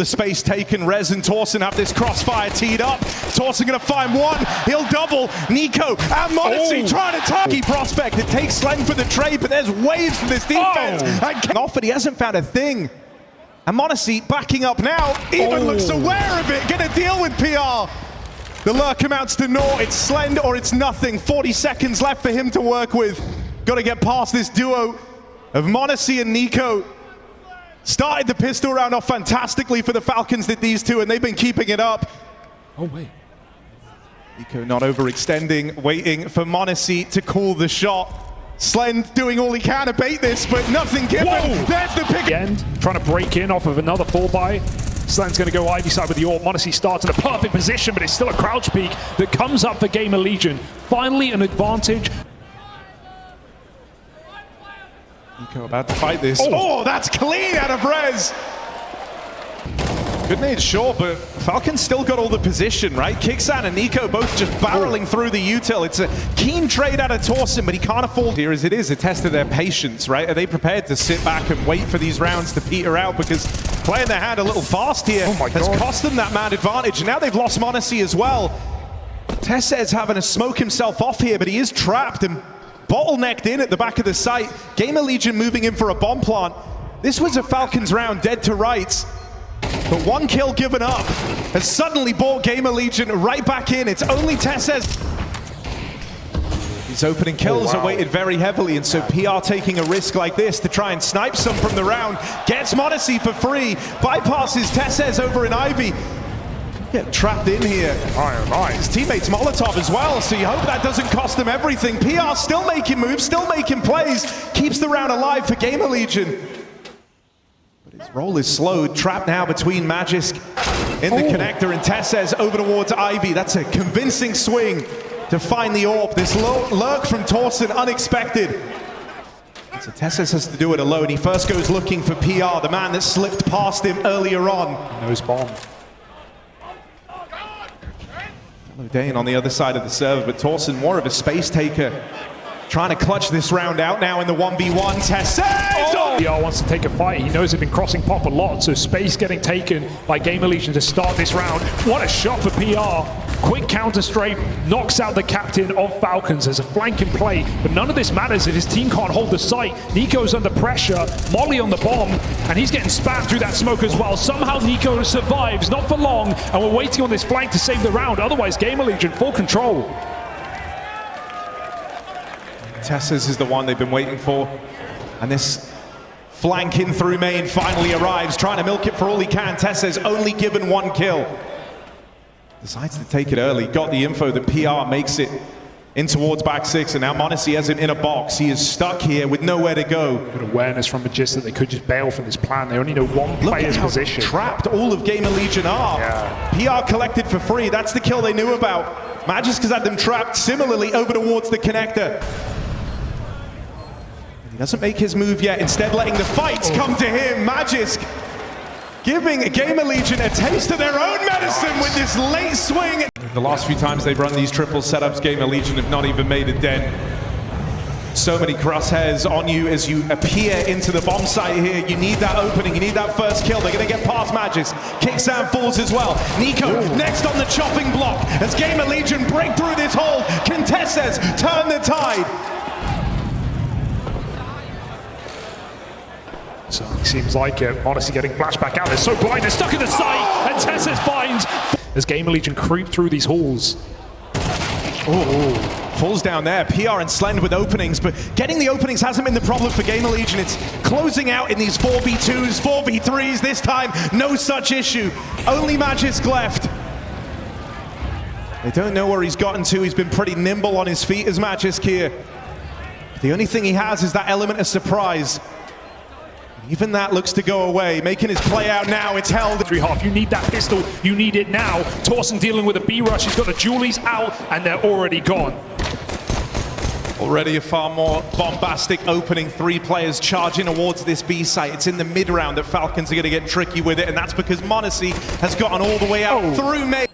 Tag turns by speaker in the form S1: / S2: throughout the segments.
S1: The space taken, Rez and Torsen have this crossfire teed up. Torsen gonna find one, he'll double. Nico and Modesty trying to target prospect. It takes Slen for the trade, but there's waves from this defense. And off, but he hasn't found a thing. And Modesty backing up now, even looks aware of it, gonna deal with PR. The lurk amounts to naught, it's Slend or it's nothing. 40 seconds left for him to work with. Gotta get past this duo of Modesty and Nico. Started the pistol round off fantastically for the Falcons, did these two, and they've been keeping it up.
S2: Oh, wait.
S1: Nico not overextending, waiting for Modesty to call the shot. Slend doing all he can to bait this, but nothing given.
S2: Whoa.
S1: There's the pick.
S2: End, trying to break in off of another 4-by. Slend's going to go Ivy side with the AWP. Modesty starts in a perfect position, but it's still a crouch peek that comes up for GamerLegion. Finally an advantage.
S1: Nico about to fight this. Oh, that's clean out of Rez. Good nade, sure, but Falcons still got all the position, right? Kixan and Nico both just barreling through the util. It's a keen trade out of Torsen, but he can't afford here as it is a test of their patience, right? Are they prepared to sit back and wait for these rounds to peter out? Because playing their hand a little fast here has cost them that man advantage. And now they've lost Modesty as well. Tessez having to smoke himself off here, but he is trapped and bottlenecked in at the back of the site. GamerLegion moving in for a bomb plant. This was a Falcons round dead to rights. But one kill given up has suddenly brought GamerLegion right back in. It's only Tessez. His opening kills are weighted very heavily, and so PR taking a risk like this to try and snipe some from the round. Gets Modesty for free, bypasses Tessez over in Ivy. Get trapped in here. His teammates Molotov as well, so you hope that doesn't cost them everything. PR still making moves, still making plays, keeps the round alive for GamerLegion. But his roll is slowed, trapped now between Magisk in the connector and Tessez over towards Ivy. That's a convincing swing to find the AWP. This lurk from Torsen, unexpected. So Tessez has to do it alone. He first goes looking for PR, the man that slipped past him earlier on.
S2: Nose bomb.
S1: Dane on the other side of the server, but Torsen more of a space taker. Trying to clutch this round out now in the 1v1. Tessez!
S2: PR wants to take a fight. He knows they've been crossing pop a lot, so space getting taken by GamerLegion to start this round. What a shot for PR. Quick counter strafe, knocks out the captain of Falcons. There's a flank in play, but none of this matters if his team can't hold the site. Nico's under pressure, Molly on the bomb, and he's getting spat through that smoke as well. Somehow Nico survives, not for long, and we're waiting on this flank to save the round. Otherwise, GamerLegion full control.
S1: Tessez is the one they've been waiting for, and this flank in through main finally arrives, trying to milk it for all he can. Tessez only given one kill. Decides to take it early, got the info that PR makes it in towards back six, and now Modesty has him in a box. He is stuck here with nowhere to go.
S2: Good awareness from Magist that they could just bail from this plan. They only know one player's position.
S1: Trapped all of GamerLegion are. PR collected for free, that's the kill they knew about. Magisk has had them trapped similarly over towards the connector. He doesn't make his move yet, instead letting the fights come to him. Magisk giving GamerLegion a taste of their own medicine with this late swing. The last few times they've run these triple setups, GamerLegion have not even made a dent. So many crosshairs on you as you appear into the bomb site here. You need that opening, you need that first kill. They're going to get past Magisk. Kicksan falls as well. Nico next on the chopping block as GamerLegion break through this hole. Can Tessez turn the tide?
S2: So it seems like it. Modesty getting flashed back out. They're so blind, they're stuck in the site, and Tessez finds as GamerLegion creep through these halls.
S1: Falls down there. PR and Slend with openings, but getting the openings hasn't been the problem for GamerLegion. It's closing out in these 4v2s, 4v3s this time. No such issue. Only Magisk left. They don't know where he's gotten to. He's been pretty nimble on his feet as Magisk here. The only thing he has is that element of surprise. Even that looks to go away, making his play out now, it's held.
S2: Half, you need that pistol, you need it now. Torsen dealing with a B-rush, he's got the Julies out, and they're already gone.
S1: Already a far more bombastic opening, 3 players charging towards this B site. It's in the mid-round that Falcons are gonna get tricky with it, and that's because Modesty has gotten all the way out through May.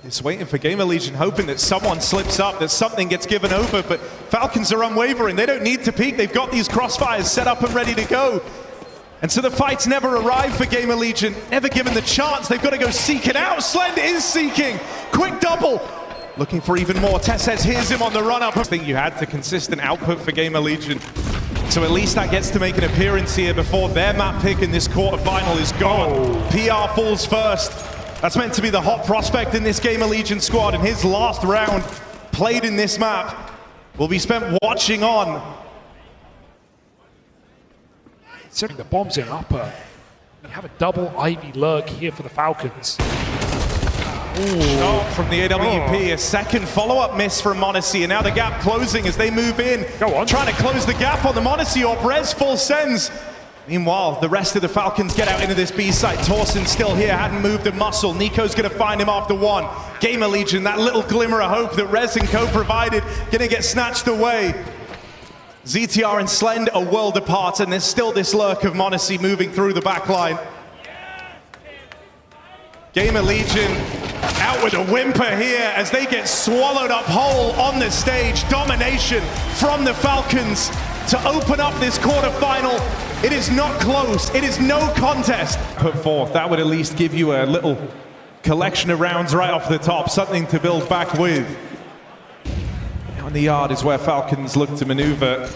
S1: It's waiting for GamerLegion, hoping that someone slips up, that something gets given over, but Falcons are unwavering. They don't need to peek. They've got these crossfires set up and ready to go. And so the fights never arrive for GamerLegion, never given the chance. They've got to go seek it out. Slend is seeking. Quick double. Looking for even more. Tessez hears him on the run-up. I think you had the consistent output for GamerLegion. So at least that gets to make an appearance here before their map pick in this quarterfinal is gone. PR falls first. That's meant to be the hot prospect in this GamerLegion squad, and his last round played in this map will be spent watching on.
S2: Considering the bombs in upper, we have a double Ivy lurk here for the Falcons.
S1: Shot from the AWP, a second follow-up miss from m0NESY, and now the gap closing as they move in.
S2: Go on.
S1: Trying to close the gap on the m0NESY AWP. Rez full sends. Meanwhile, the rest of the Falcons get out into this B site. Torsen still here, hadn't moved a muscle. Nico's gonna find him after one. GamerLegion, that little glimmer of hope that Rez and Co provided, gonna get snatched away. ZTR and Slend are world apart, and there's still this lurk of m0NESY moving through the back line. GamerLegion out with a whimper here as they get swallowed up whole on the stage. Domination from the Falcons to open up this quarterfinal. It is not close. It is no contest. Put forth, that would at least give you a little collection of rounds right off the top, something to build back with. Now in the yard is where Falcons look to maneuver.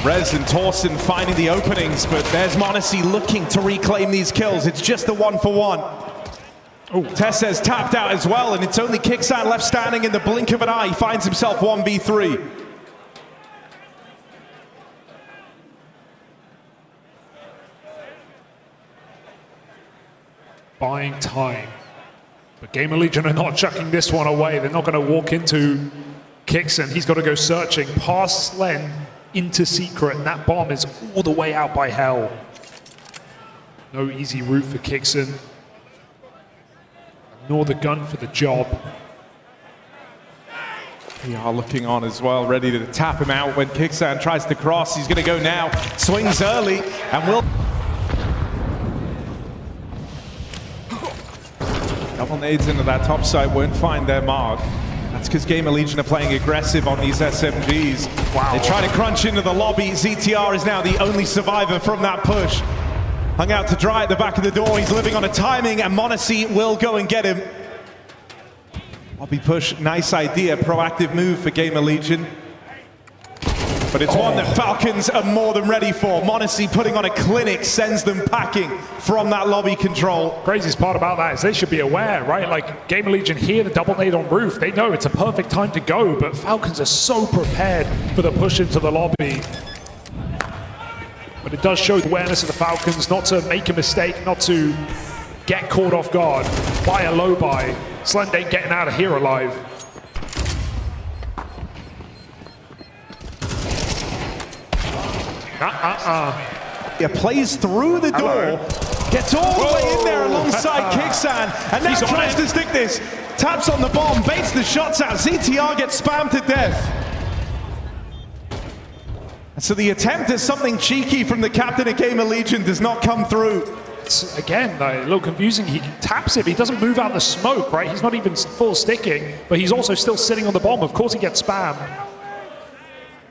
S1: Rez and Torsen finding the openings, but there's m0NESY looking to reclaim these kills. It's just a 1-for-1. Tessez tapped out as well, and it's only Kixan left standing in the blink of an eye. He finds himself 1v3.
S2: Buying time. But GamerLegion are not chucking this one away. They're not going to walk into Kixan. He's got to go searching past Slend into Secret, and that bomb is all the way out by Hell. No easy route for Kixan. Nor the gun for the job.
S1: They are looking on as well, ready to tap him out when Kixan tries to cross. He's going to go now, swings early, and will... Double nades into that top side won't find their mark. That's because GamerLegion are playing aggressive on these SMGs.
S2: Wow.
S1: They try to crunch into the lobby. ZTR is now the only survivor from that push. Hung out to dry at the back of the door. He's living on a timing, and m0NESY will go and get him. Lobby push, nice idea, proactive move for GamerLegion. But it's one that Falcons are more than ready for. m0NESY putting on a clinic, sends them packing from that lobby control.
S2: Craziest part about that is they should be aware, right? Like GamerLegion hear the double nade on roof. They know it's a perfect time to go, but Falcons are so prepared for the push into the lobby. But it does show the awareness of the Falcons not to make a mistake, not to get caught off guard by a low buy. Slend ain't getting out of here alive.
S1: Yeah, plays through the door, gets all the way in there alongside Kixan, and now tries to stick this. Taps on the bomb, baits the shots out. ZTR gets spammed to death. So the attempt at something cheeky from the captain of GamerLegion does not come through.
S2: It's, again, a little confusing. He taps it, but he doesn't move out the smoke, right? He's not even full sticking, but he's also still sitting on the bomb. Of course he gets spammed.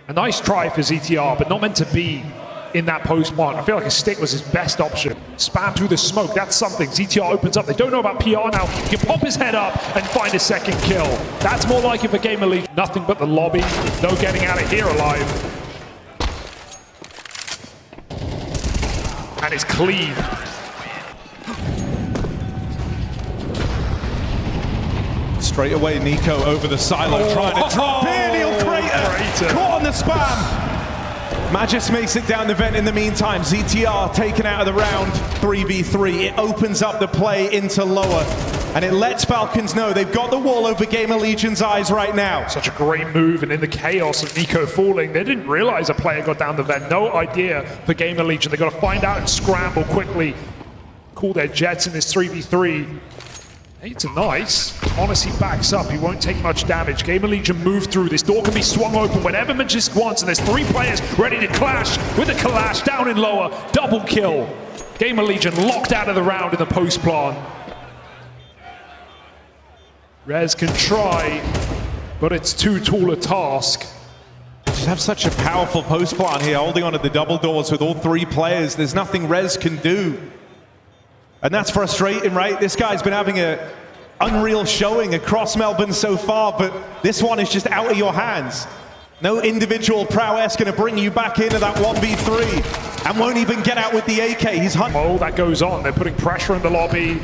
S2: A nice try for ZTR, but not meant to be in that post one. I feel like a stick was his best option. Spam through the smoke, that's something. ZTR opens up. They don't know about PR now. He can pop his head up and find a second kill. That's more like it for GamerLegion. Nothing but the lobby. No getting out of here alive. And it's clean.
S1: Straight away, Nico over the silo, trying to drop in. He'll crater. Caught on the spam. Magis makes it down the vent in the meantime. ZTR taken out of the round. 3v3. It opens up the play into lower, and it lets Falcons know they've got the wall over GamerLegion's eyes right now.
S2: Such a great move, and in the chaos of Nico falling, they didn't realize a player got down the vent. No idea for GamerLegion. They got to find out and scramble quickly. Call their jets in this 3v3. It's nice. m0NESY backs up. He won't take much damage. GamerLegion move through. This door can be swung open whenever Magisk wants, and there's 3 players ready to clash with a Kalash down in lower. Double kill. GamerLegion locked out of the round in the post plan. Rez can try, but it's too tall a task.
S1: have such a powerful post plant here, holding onto the double doors with all three players. There's nothing Rez can do. And that's frustrating, right? This guy's been having an unreal showing across Melbourne so far, but this one is just out of your hands. No individual prowess going to bring you back into that 1v3 and won't even get out with the AK. He's hunting.
S2: Oh, that goes on. They're putting pressure in the lobby.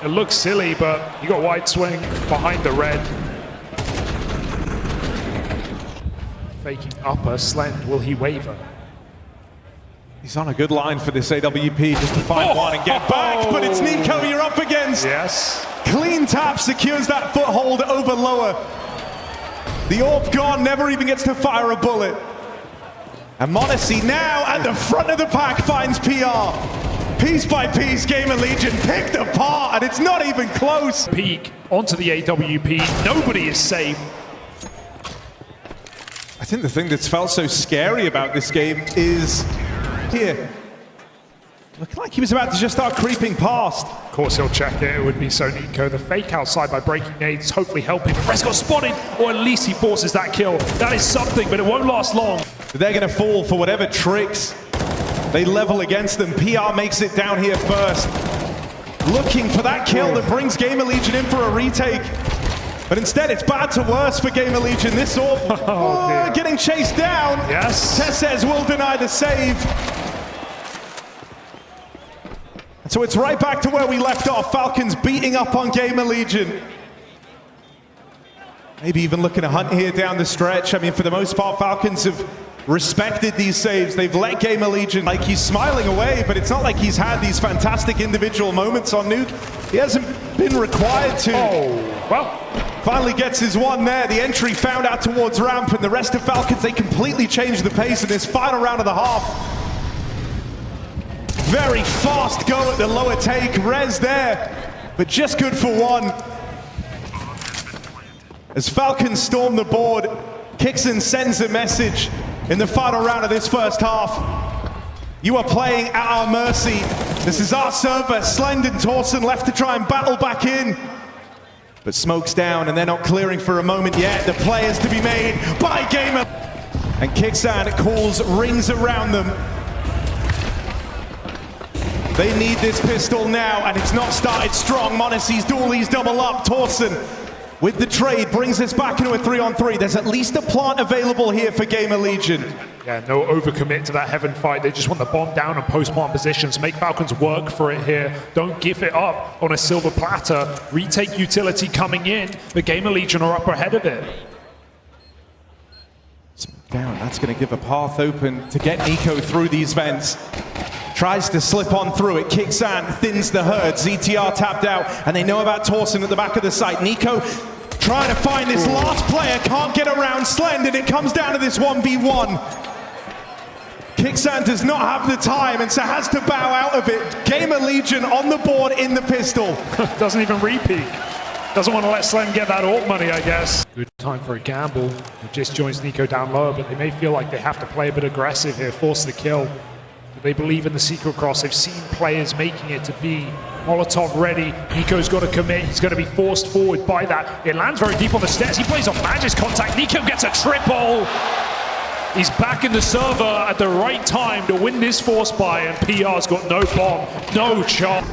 S2: It looks silly, but you got wide swing behind the red. Faking upper, Slend, will he waver?
S1: He's on a good line for this AWP just to find one and get back, but it's Nico you're up against.
S2: Yes.
S1: Clean tap secures that foothold over lower. The orb gone, never even gets to fire a bullet. And m0NESY now at the front of the pack finds PR. Piece by piece, GamerLegion picked apart, and it's not even close.
S2: Peek onto the AWP, nobody is safe.
S1: I think the thing that's felt so scary about this game is here. Looking like he was about to just start creeping past.
S2: Of course he'll check it, it would be so Nico. The fake outside by breaking nades, hopefully helping. Rez got spotted, or at least he forces that kill. That is something, but it won't last long.
S1: They're gonna fall for whatever tricks they level against them. PR makes it down here first. Looking for that kill that brings GamerLegion in for a retake. But instead, it's bad to worse for GamerLegion. This orb getting chased down.
S2: Yes.
S1: csgo will deny the save. And so it's right back to where we left off. Falcons beating up on GamerLegion. Maybe even looking to hunt here down the stretch. I mean, for the most part, Falcons have respected these saves. They've let GamerLegion, like he's smiling away, but it's not like he's had these fantastic individual moments on Nuke. He hasn't been required to.
S2: Oh, well.
S1: Finally gets his one there. The entry found out towards ramp, and the rest of Falcons, they completely changed the pace in this final round of the half. Very fast go at the lower take. Rez there, but just good for one. As Falcons storm the board, Kixon sends a message in the final round of this first half. You are playing at our mercy. This is our server. Slend and Torsen left to try and battle back in. But smoke's down and they're not clearing for a moment yet. The players to be made by Gamer. And Kixan calls rings around them. They need this pistol now, and it's not started strong. m0NESY's dualies double up. Torsen with the trade brings us back into a 3-on-3. There's at least a plant available here for GamerLegion.
S2: Yeah, no overcommit to that heaven fight. They just want the bomb down and post-plant positions. Make Falcons work for it here. Don't give it up on a silver platter. Retake utility coming in. The GamerLegion are up ahead of it.
S1: Down, that's going to give a path open to get Nico through these vents. Tries to slip on through it, kicks in, thins the herd. ZTR tapped out, and they know about Torsen at the back of the site. Nico trying to find this last player, can't get around Slend, and it comes down to this 1v1. Kixan does not have the time, and so has to bow out of it. GamerLegion on the board in the pistol.
S2: Doesn't even repeat. Doesn't want to let Slend get that AWP money, I guess. Good time for a gamble. It just joins Nico down lower, but they may feel like they have to play a bit aggressive here, force the kill. They believe in the secret cross. They've seen players making it to be Molotov ready. Nico's got to commit. He's going to be forced forward by that. It lands very deep on the stairs. He plays off Magic's contact. Nico gets a triple. He's back in the server at the right time to win this force buy, and PR's got no bomb, no chance.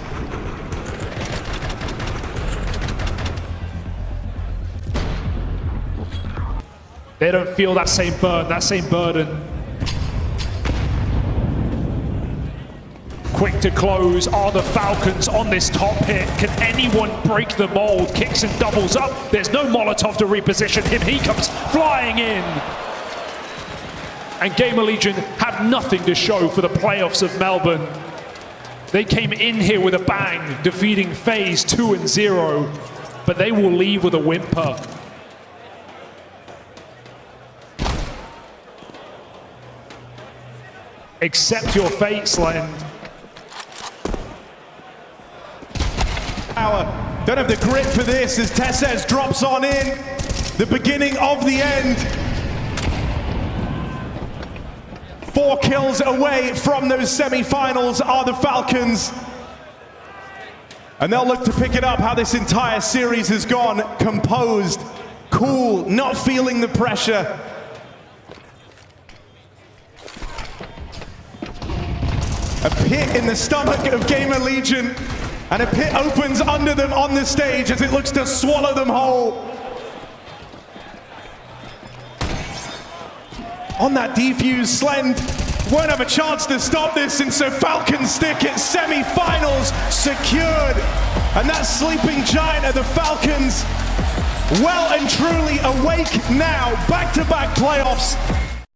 S2: They don't feel that same burn, that same burden. Quick to close are the Falcons on this top hit. Can anyone break the mold? Kicks and doubles up. There's no Molotov to reposition him. He comes flying in. And GamerLegion have nothing to show for the playoffs of Melbourne. They came in here with a bang, defeating FaZe 2-0, but they will leave with a whimper. Accept your fate, Slend.
S1: Don't have the grit for this as Tesses drops on in. The beginning of the end. 4 kills away from those semi-finals are the Falcons. And they'll look to pick it up how this entire series has gone. Composed, cool, not feeling the pressure. A pit in the stomach of GamerLegion, and a pit opens under them on the stage as it looks to swallow them whole. On that defuse, Slend won't have a chance to stop this, and so Falcons stick at semi-finals secured. And that sleeping giant of the Falcons, well and truly awake now, back-to-back playoffs.